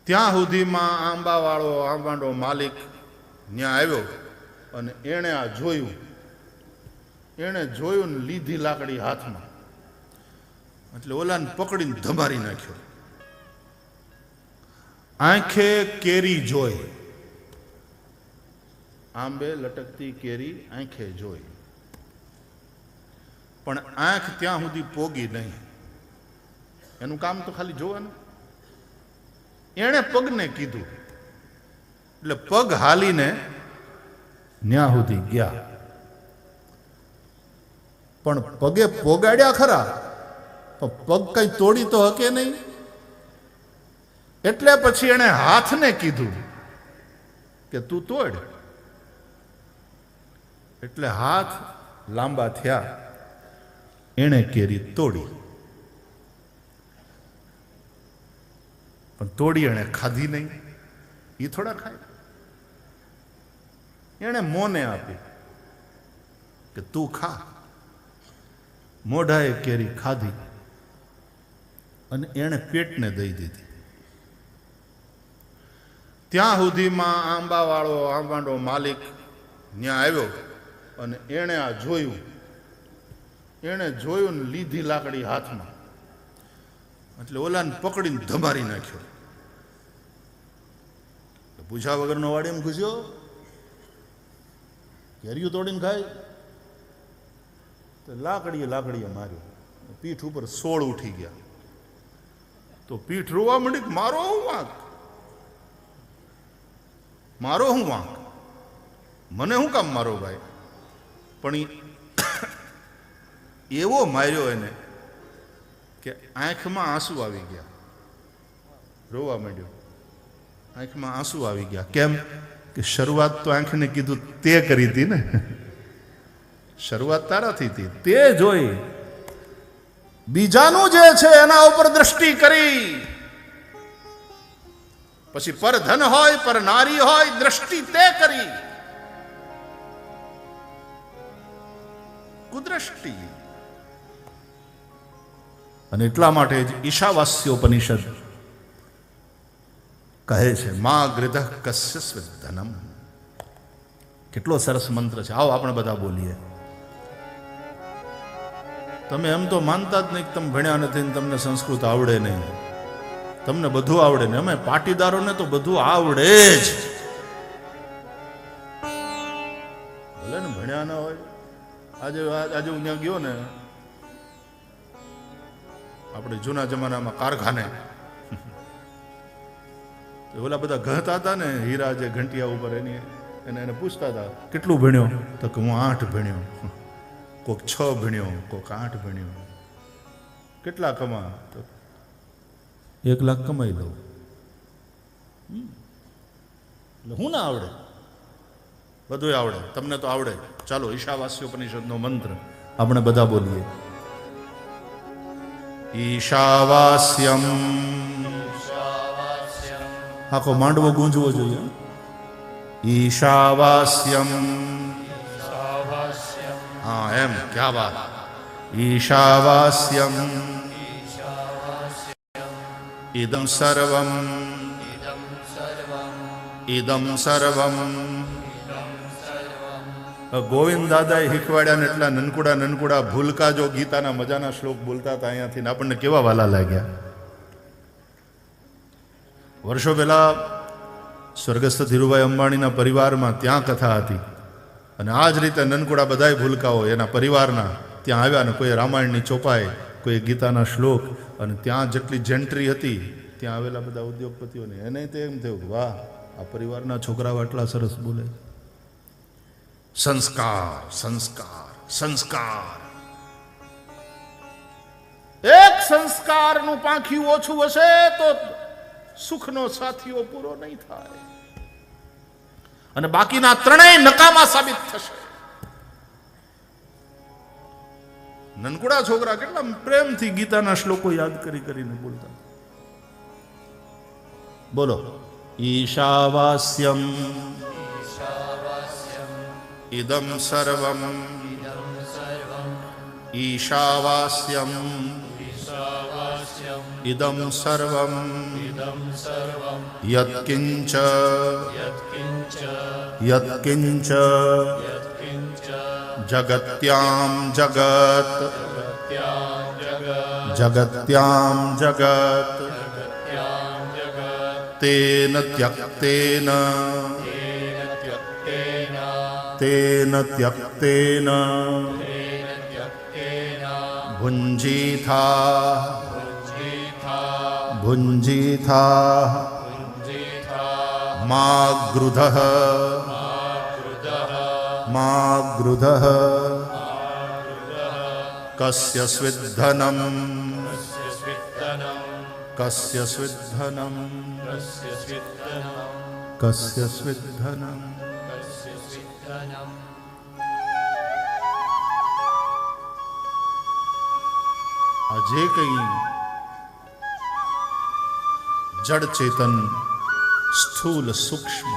ત્યાં સુધીમાં આંબાવાળો આંબાનો માલિક ત્યાં આવ્યો અને એણે આ જોયું. એણે જોયું ને લીધી લાકડી હાથમાં, એટલે ઓલાને પકડીને ધમારી નાખ્યો. આંખે કેરી જોઈ, આંબે લટકતી કેરી આંખે જોઈ, પણ આંખ ત્યાં સુધી પોગી નહીં. એનું કામ તો ખાલી જોવાનું. એણે પગને કીધું એટલે પગ હાલીને ન્યા સુધી ગયા, પણ પગે પોગાડ્યા ખરા, પણ પગ કઈ તોડી તો હકે નહીં. એટલે પછી એણે હાથને કીધું કે તું તોડ. એટલે હાથ લાંબા થયા, એણે કેરી તોડી, પણ તોડી એણે ખાધી નહીં. એ થોડા ખાય. એણે મોને આપી કે તું ખા. મોઢાએ કેરી ખાધી અને એણે પેટને દઈ દીધી. ત્યાં સુધીમાં આંબાવાળો આંબાનો માલિક ત્યાં આવ્યો અને એણે આ જોયું. એણે જોયું ને લીધી લાકડી હાથમાં, એટલે ઓલાને પકડીને ધમારી નાખ્યો. પૂછા વગરનો વાડીમાં ઘૂસ્યો, કેરીઓ તોડીને ખાય. તો લાકડીએ માર્યો, પીઠ ઉપર સોળ ઉઠી ગયા. તો પીઠ રોવા માંડી, મારો હું વાંક, મારો હું વાંક, મને શું કામ મારો ભાઈ. પણ એવો માર્યો એને કે આંખમાં આંસુ આવી ગયા. રોવા માંડ્યો, આંખમાં આંસુ આવી ગયા. કેમ કે શરૂઆત તો આંખને કીધું તે કરી હતી ને, શરૂઆત તારાથી હતી. તે જોઈ બીજાનું જે છે એના ઉપર દ્રષ્ટિ કરી. પછી પર ધન હોય, પર નારી હોય, દ્રષ્ટિ તે કરી. કુદ્રષ્ટિ. અને એટલા માટે જ ઈશાવાસ્યોપનિષદ કહે છે મા ગૃધ કસ્ય સ્વધનમ. કેટલો સરસ મંત્ર છે. આવો આપણે બધા બોલીએ. તમે એમ તો માનતા જ નહીં કે તમે ભણ્યા નથી ને તમને સંસ્કૃત આવડે નહીં. તમને બધું આવડે ને. અમે પાટીદારોને તો બધું આવડે જ. ભલે ને ભણ્યા ના હોય. આજે હું ત્યાં ગયો ને, આપણે જૂના જમાનામાં કારખાને ઓલા બધા ગહતા હતા ને, હીરા જે ઘંટિયા ઉપર એને પૂછતા હતા કેટલું ભણ્યો, તો કે હું 8 ભણ્યો. કોક 6 ભણ્યો, કોક 8 ભણ્યો. કેટલા કમા? તો 1 લાખ કમાઈ લઉં. એટલે હું ના આવડે, બધું આવડે. તમને તો આવડે. ચાલો ઈશાવાસ્યોપનિષદનો મંત્ર આપણે બધા બોલીએ. ઈશાવાસ્યમ. આખો માંડવો ગૂંજવો જોઈએ. ઈશાવાસ્યમ. હા એમ, ક્યા વાત. ઈશાવાસ્યમ ઇદમ સર્વમ ઇદમ સર્વમ. ગોવિંદ દાદાએ શીખવાડ્યા ને એટલા નનકુડા ભૂલકા જો ગીતાના મજાના શ્લોક બોલતા હતા અહીંયાથી, આપણને કેવા વાલા લાગ્યા. વર્ષો પહેલા સ્વર્ગસ્થ ધીરુભાઈ અંબાણીના પરિવારમાં ત્યાં કથા હતી, અને આ જ રીતે નનકુડા બધાય ભૂલકાઓ એના પરિવારના ત્યાં આવ્યા, ને કોઈ રામાયણની ચોપાઈ, કોઈ ગીતાના શ્લોક, અને ત્યાં જેટલી જેન્ટ્રી હતી ત્યાં આવેલા બધા ઉદ્યોગપતિઓને એને તો એમ થયું કે વાહ, આ પરિવારના છોકરાઓ આટલા સરસ બોલે. સંસ્કાર, સંસ્કાર, સંસ્કાર. એક સંસ્કારનું પાંખિયું ઓછું હશે તો સુખનો સાથીઓ પૂરો નહીં થાય, અને બાકીના ત્રણેય નકામા સાબિત થશે. નનકુડા છોકરા કેટલા પ્રેમથી ગીતાના શ્લોકો યાદ કરીને બોલતા. બોલો. ઈશાવાસ્યમ ઇદમ સર્વમ ઈશાવાસ્યમ ઇદમ સર્વમ इदं सर्वं यत्किञ्च यत्किञ्च यत्किञ्च यत्किञ्च जगत्यां जगत् जगत्यां जगत् जगत्यां जगत् जगत्यां जगत् तेन त्यक्तेन तेन त्यक्तेन तेन त्यक्तेन तेन त्यक्तेन भुञ्जीथा भुञ्जीथा भुञ्जीथा भुञ्जीथा मा गृधः कृतः मा गृधः कृतः कस्य स्विद्धनम् कस्य स्वित्तनं कस्य स्विद्धनम् कस्य स्वित्तनं कस्य स्विद्धनम् कस्य स्वित्तनं આ જે કંઈ જડ ચેતન સ્થૂલ સૂક્ષ્મ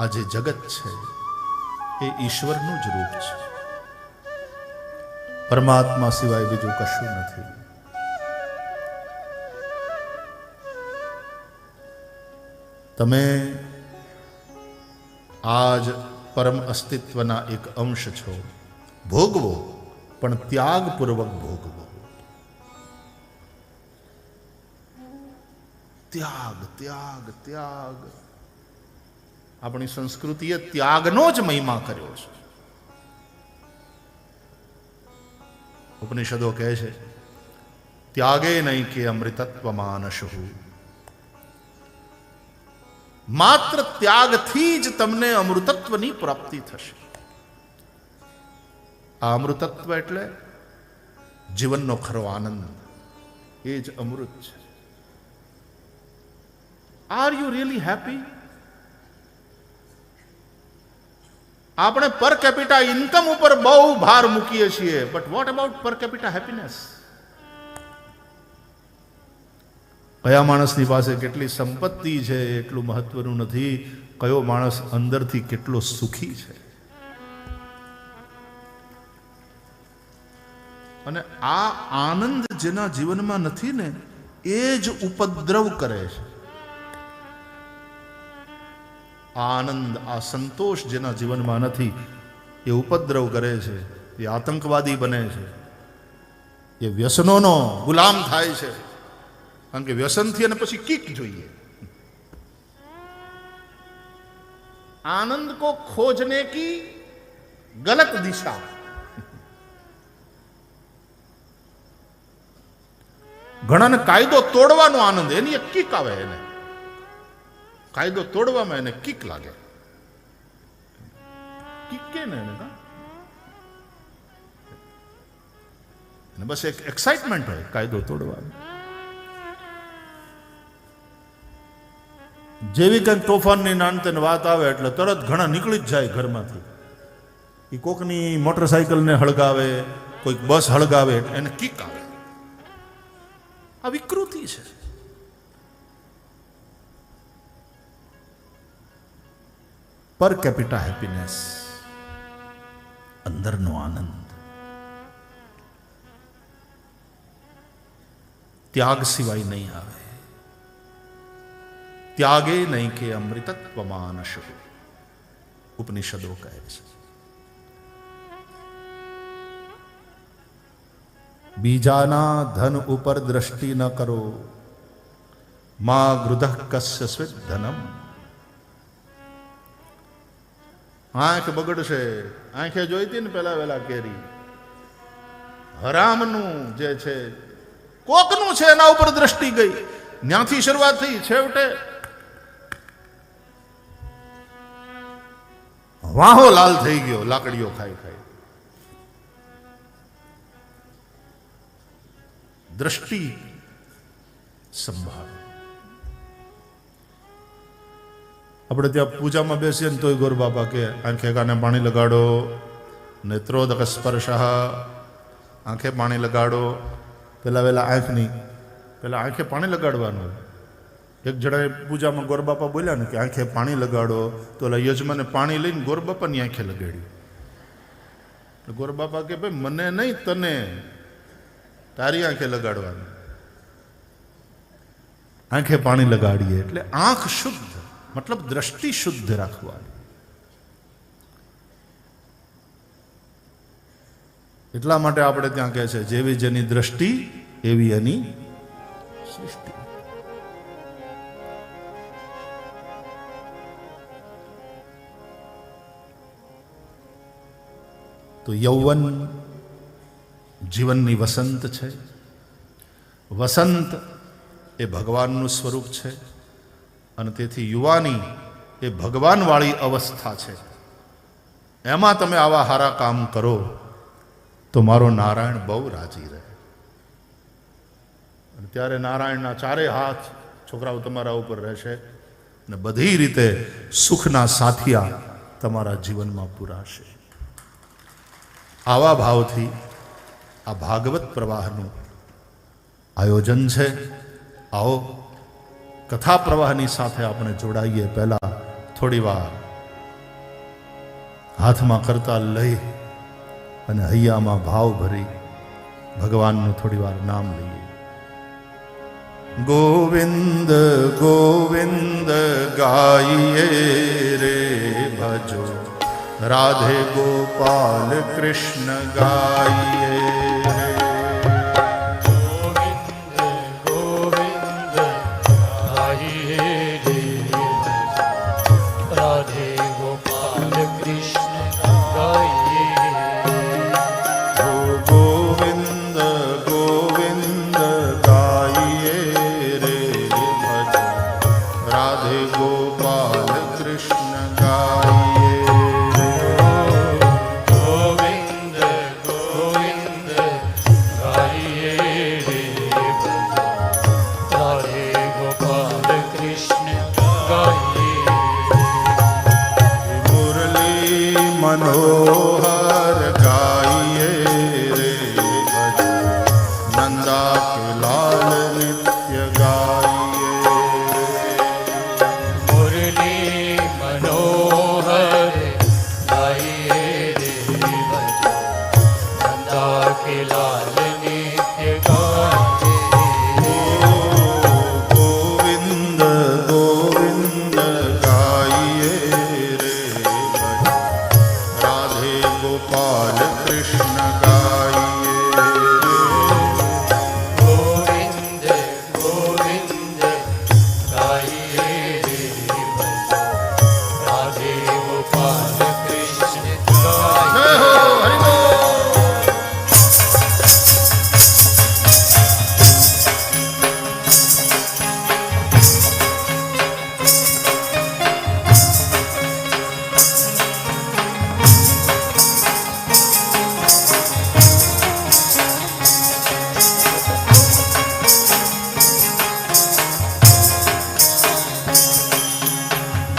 આ જે જગત છે એ ઈશ્વરનું જ રૂપ છે, પરમાત્મા સિવાય બીજું કશું નથી. તમે આજ પરમ અસ્તિત્વના એક અંશ છો. ભોગવો પણ ત્યાગપૂર્વક ભોગવો. ત્યાગ ત્યાગ ત્યાગ. આપણી સંસ્કૃતિએ ત્યાગનો જ મહિમા કર્યો છે. ઉપનિષદો કહે છે ત્યાગે નહીં કે અમૃતત્વ માનશુ. માત્ર ત્યાગથી જ તમને અમૃતત્વની પ્રાપ્તિ થશે. આ અમૃતત્વ એટલે જીવનનો ખરો આનંદ, એ જ અમૃત છે. Are you really happy? આપણે પર કેપિટા ઇન્કમ ઉપર બહુ ભાર મૂકીએ છીએ, બટ વોટ અબાઉટ પર કેપિટા હેપીનેસ? કયા માણસની પાસે કેટલી સંપત્તિ છે એટલું મહત્વનું નથી, કયો માણસ અંદરથી કેટલો સુખી છે. અને આ આનંદ જેના જીવનમાં નથી ને એ જ ઉપદ્રવ કરે છે. આનંદ, આ સંતોષ જેના જીવનમાં નથી એ ઉપદ્રવ કરે છે, એ આતંકવાદી બને છે, એ વ્યસનોનો ગુલામ થાય છે. કારણ કે વ્યસનથી અને પછી કિક જોઈએ. આનંદ કો खोजने की गलत दिशा. ઘણાને કાયદો તોડવાનો આનંદ, એની એક કિક આવે. એને કાયદો તોડવામાં એને કિક લાગે. કિક કે ને એને બસ એક એક્સાઇટમેન્ટ હોય કાયદો તોડવાની. જેવી કંઈક તોફાનની નાનતેન વાત આવે એટલે તરત ઘણા નીકળી જ જાય ઘરમાંથી. એ કોકની મોટરસાઇકલને હળગાવે, કોઈક બસ હળગાવે, એને કિક આવે. આ વિકૃતિ છે. પર કેપિટા હેપીનેસ, અંદરનો આનંદ, ત્યાગ સિવાય નહીં આવે. ત્યાગે નહીં કે અમૃતત્વ માનશુ, ઉપનિષદો કહે છે. બીજાના ધન ઉપર દ્રષ્ટિ ન કરો, મા ગૃધઃ કસ્ય સ્વિત ધનમ. આંખ બગડશે. આંખે જોઈતી ને પેલા વેલા કેરી, હરામનું જે છે કોકનું છે એના ઉપર દ્રષ્ટિ ગઈ. ત્યાંથી શરૂઆત થઈ, છેવટે વાહો લાલ થઈ ગયો લાકડીઓ ખાઈ ખાઈ. દ્રષ્ટિ સંભાળ. આપણે ત્યાં પૂજામાં બેસીએ ને તોય ગોર બાપા કે આંખે કાને પાણી લગાડો, નેત્રોદક સ્પર્શ, આંખે પાણી લગાડો. પેલા વેલા આંખની પેલા આંખે પાણી લગાડવાનું. એક જણાએ પૂજામાં ગોર બાપા બોલ્યા ને કે આંખે પાણી લગાડો, તો ઓલા યજમાને પાણી લઈને ગોર બાપાની આંખે લગાડ્યું. ગોર બાપા કે ભાઈ મને નહીં, તને તારી આંખે લગાડવાનું. આંખે પાણી લગાડીએ એટલે આંખ શુદ્ધ, મતલબ દ્રષ્ટિ શુદ્ધ રાખવાની. એટલા માટે આપણે ત્યાં કહે છે જેવી જેની દ્રષ્ટિ એવી એની સૃષ્ટિ. તો યૌવન જીવનની વસંત છે. વસંત એ ભગવાનનું સ્વરૂપ છે અને તેથી યુવાની એ ભગવાનવાળી અવસ્થા છે. એમાં તમે આવા સારા કામ કરો તો મારો નારાયણ બહુ રાજી રહે. અને ત્યારે નારાયણના ચારે હાથ છોકરાઓ તમારા ઉપર રહેશે અને બધી રીતે સુખના સાથિયા તમારા જીવનમાં પૂરાશે. આવા ભાવથી આ ભાગવત પ્રવાહનું આયોજન છે. આવો કથા પ્રવાહની સાથે આપણે જોડાઈએ. પહેલા થોડી વાર હાથમાં કરતાલ લઈ અને હૈયામાં ભાવ ભરી ભગવાનનું થોડી વાર નામ લઈએ. ગોવિંદ ગોવિંદ ગાઈએ રે ભજો, રાધે ગોપાલ કૃષ્ણ ગાઈએ રે. मनोहर गाइए रे भज, नंदा के लाल नित्य गाइए. मुरली मनोहर गाइए रे भज, नंदा के लाल नित्य गाइए. गोविंद गोविंद गाइए रे भज, राधे गोपाल कृष्ण गाइए रे. गोविंद गोविंद गाइए रे भज, राधे गोपाल कृष्ण गाइए.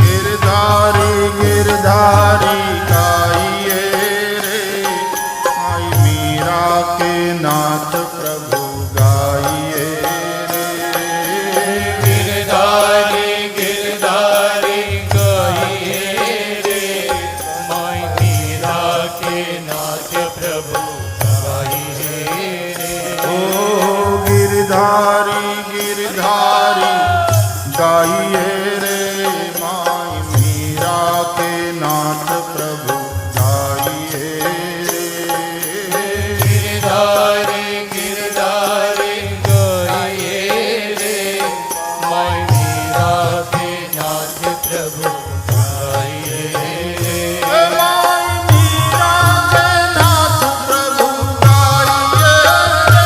गिरधारी गिरधारी गाइए रे, आई मीरा के नाथ प्रभु गाइए रे. गिरधारी गिरधारी गाइए रे, माई मीरा के नाथ प्रभु गाइए रे. ओ गिरधारी गिरधारी गाइए रे, माई मीरा के नाथ प्रभु गाइए रे. गिरधारी गिरधारी गाइए रे, माई मीरा के नाथ प्रभु गाइए रे. माई मीरा के नाथ प्रभु गाइए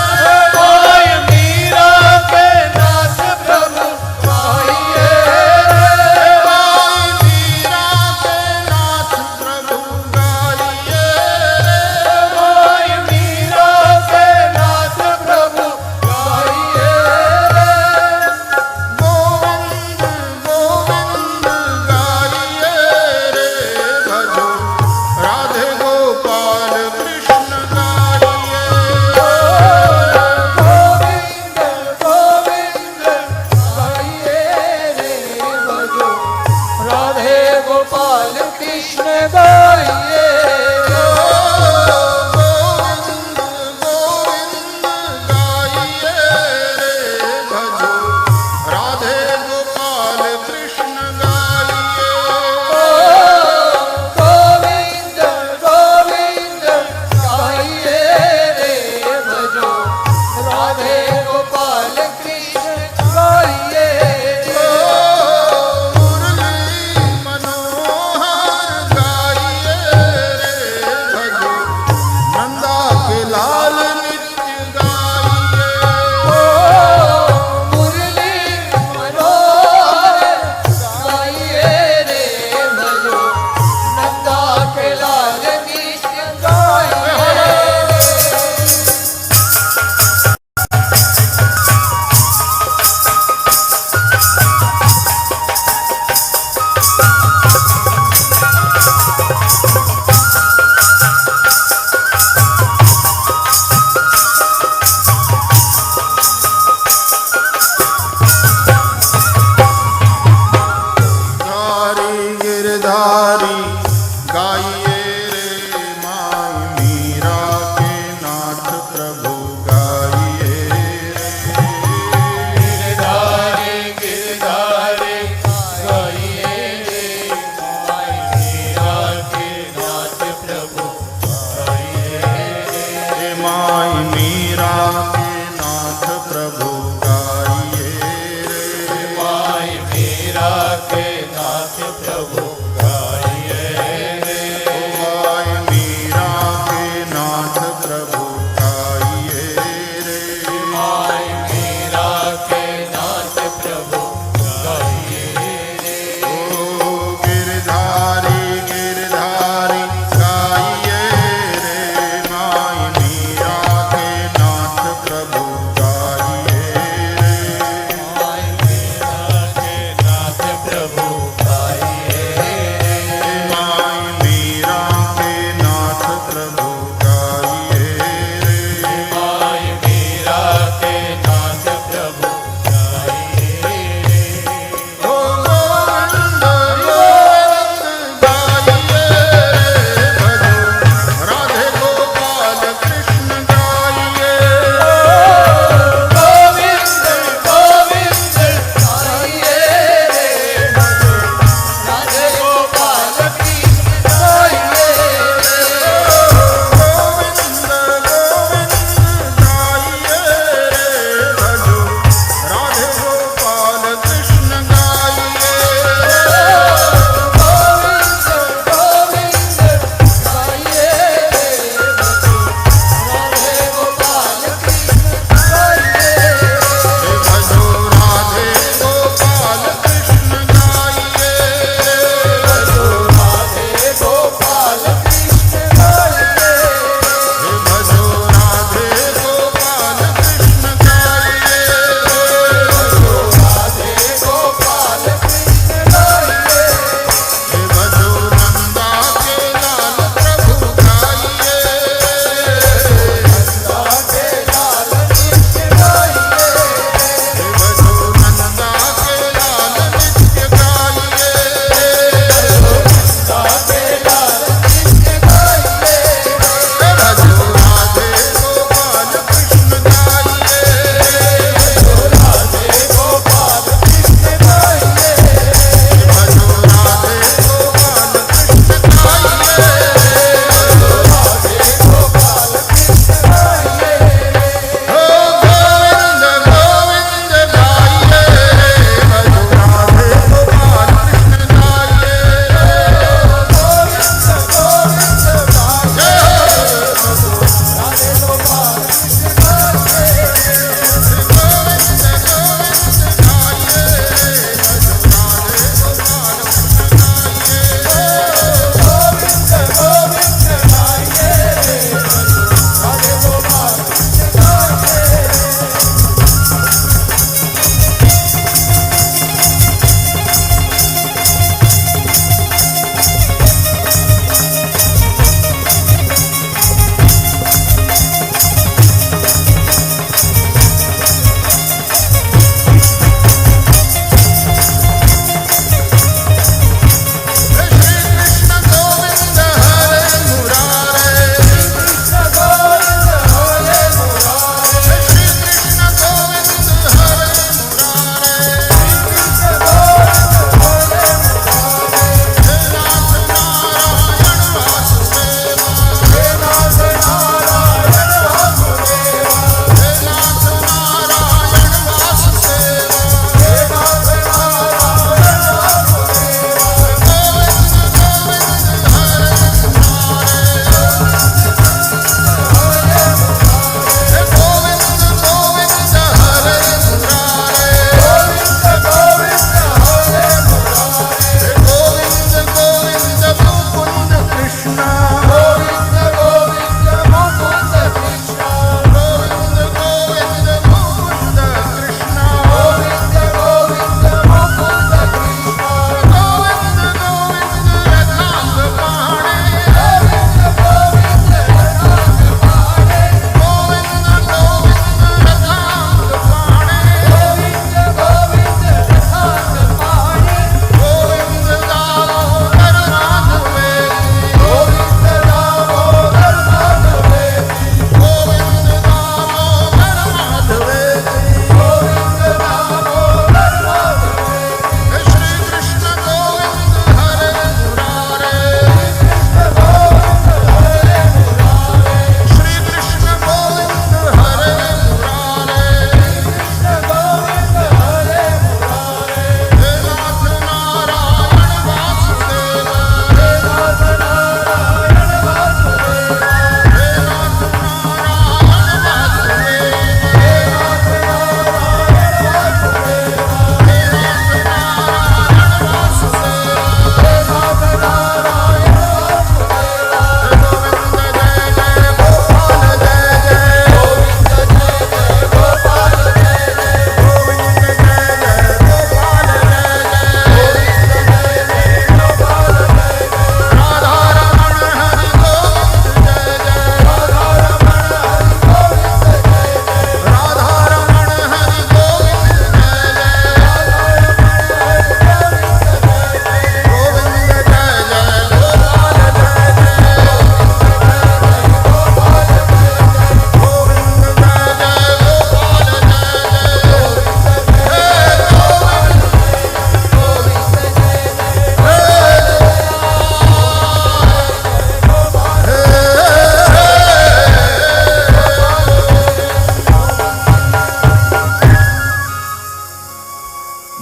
रे. माई मीरा के नाथ प्रभु गाइए रे. माई मीरा के नाथ प्रभु गाइए रे. माई मीरा के नाथ प्रभु गाइए रे. गोविंद गोविंद गाइए रे भजो, राधे गोपाल कृष्ण गाइए. गोविंद गोविंद गाइए रे भजो, राधे गोपाल कृष्ण गाइए. गोविंद गोविंद गाइए रे भजो, राधे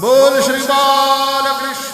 બોલ શ્રી બાલકૃષ્ણ